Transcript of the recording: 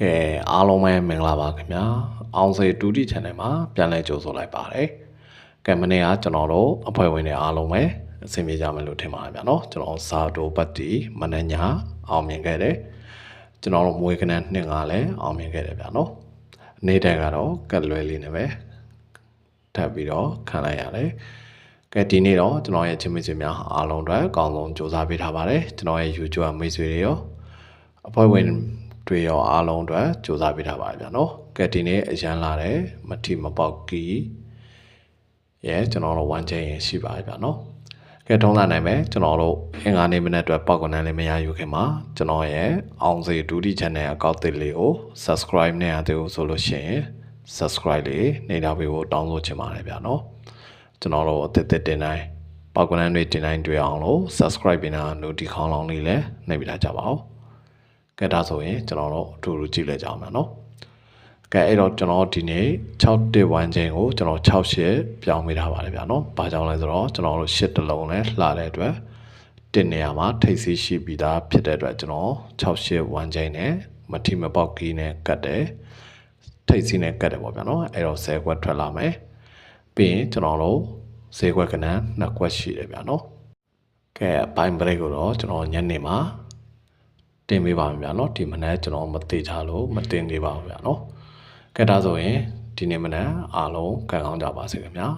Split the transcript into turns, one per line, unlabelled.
ကဲအားလုံးပဲမင်္ဂလာပါခင်ဗျာအောင်စေတူတီ channel မှာပြန်လည်ကြိုဆိုလိုက်ပါတယ်ကဲမနေ့ကကျွန်တော်တို့အဖွဲ့ဝင်တွေအားလုံးပဲအဆင်ပြေကြမယ်လို့ထင်ပါတယ်ဗျာနော်ကျွန်တော်စာတိုပတ်တီမနေ့ညအောင်မြင်ခဲ့တယ်ကျွန်တော်တို့မွေးကနန်းနှစ်ကလည်းအောင်မြင်ခဲ့တယ်ဗျာနော်နေ့တိုင်ကတော့ကက်လွဲလေးနဲ့ပဲထပ်ပြီးတော့ခံလိုက်ရတယ်ကဲဒီနေ့တော့ကျွန်တော်ရဲ့ချင်းမိတ်ဆွေများအားလုံးအတွက်အကောင်းဆုံးကြိုးစားပေးထားပါတယ်ကျွန်တော်ရဲ့ YouTube မိတ်ဆွေတွေရောအဖွဲ့ဝင်တွေရောအားလုံးအတွက်စူးစမ်းပေးထားပါတယ်ဗျာနော်ကဲဒီနေ့အရန်လာတယ်မထီမပေါက်ကီရဲ့ကျွန်တော်တို့ဝမ်းကျင်းရင်ရှိပါတယ်ဗျာနော်ကဲထုံးလာနိုင်မယ်ကျွန်တော်တို့အင်္ဂါနေ့မနေ့အတွက်ပေါက်ကွန်တန်းလေးမရယူခင်မှာကျွန်တော်ရဲ့အောင်စေဒူတီ channel အကောင့်တစ်လေးကို subscribe နဲ့ရသေးဘူးဆိုလို့ရှိရင် subscribe လေးနေတာပေးဖို့တောင်းဆိုချင်ပါတယ်ဗျာနော်ကျွန်တော်တို့အသစ်တင်တိုင်းပေါက်ကွန်တန်းတွေတင်တိုင်းတွေ့အောင်လို့ subscribe ပေးတာ notification ခေါင်းလောင်းလေးလည်းနှိပ်ပေးထားကြပါဦးကဲဒါဆိုရင်ကျွန်တော်တို့အထူးကြည့်လိုက်ကြအောင်နော်ကဲအဲ့တော့ကျွန်တော်ဒီနေ့6 1ချင်းကိုကျွန်တော်68ပြောင်းပေးထားပါတယ်ဗျာနော်ဘာကြောင့်လဲဆိုတော့ကျွန်တော်တို့8တလုံးနဲ့လှတဲ့အတွက်တင်နေရာမှာထိပ်စီးရှိပြီးသားဖြစ်တဲ့အတွက်ကျွန်တော်68ချင်းနဲ့မထီမပေါက်ကီးနဲ့ကတ်တယ်ထိပ်စီးနဲ့ကတ်တယ်ပေါ့ဗျာနော်အဲ့တော့10ခွက်ထွက်လာမယ်ပြီးရင်ကျွန်တော်တို့10ခွက်ကနန်း2ခွက်ရှိတယ်ဗျာနော်ကဲအပိုင်း break ကိုတော့ကျွန်တော်ညနေမှာတင်ပေးပါမယ်ဗျာနော်ဒီမနက်ကျွန်တော်မသိချလို့မတင်သေးပါဘူးဗျာနော်ကဲဒါဆိုရင်ဒီနေ့မနက်အားလုံးကံကောင်းကြပါစေခင်ဗျာ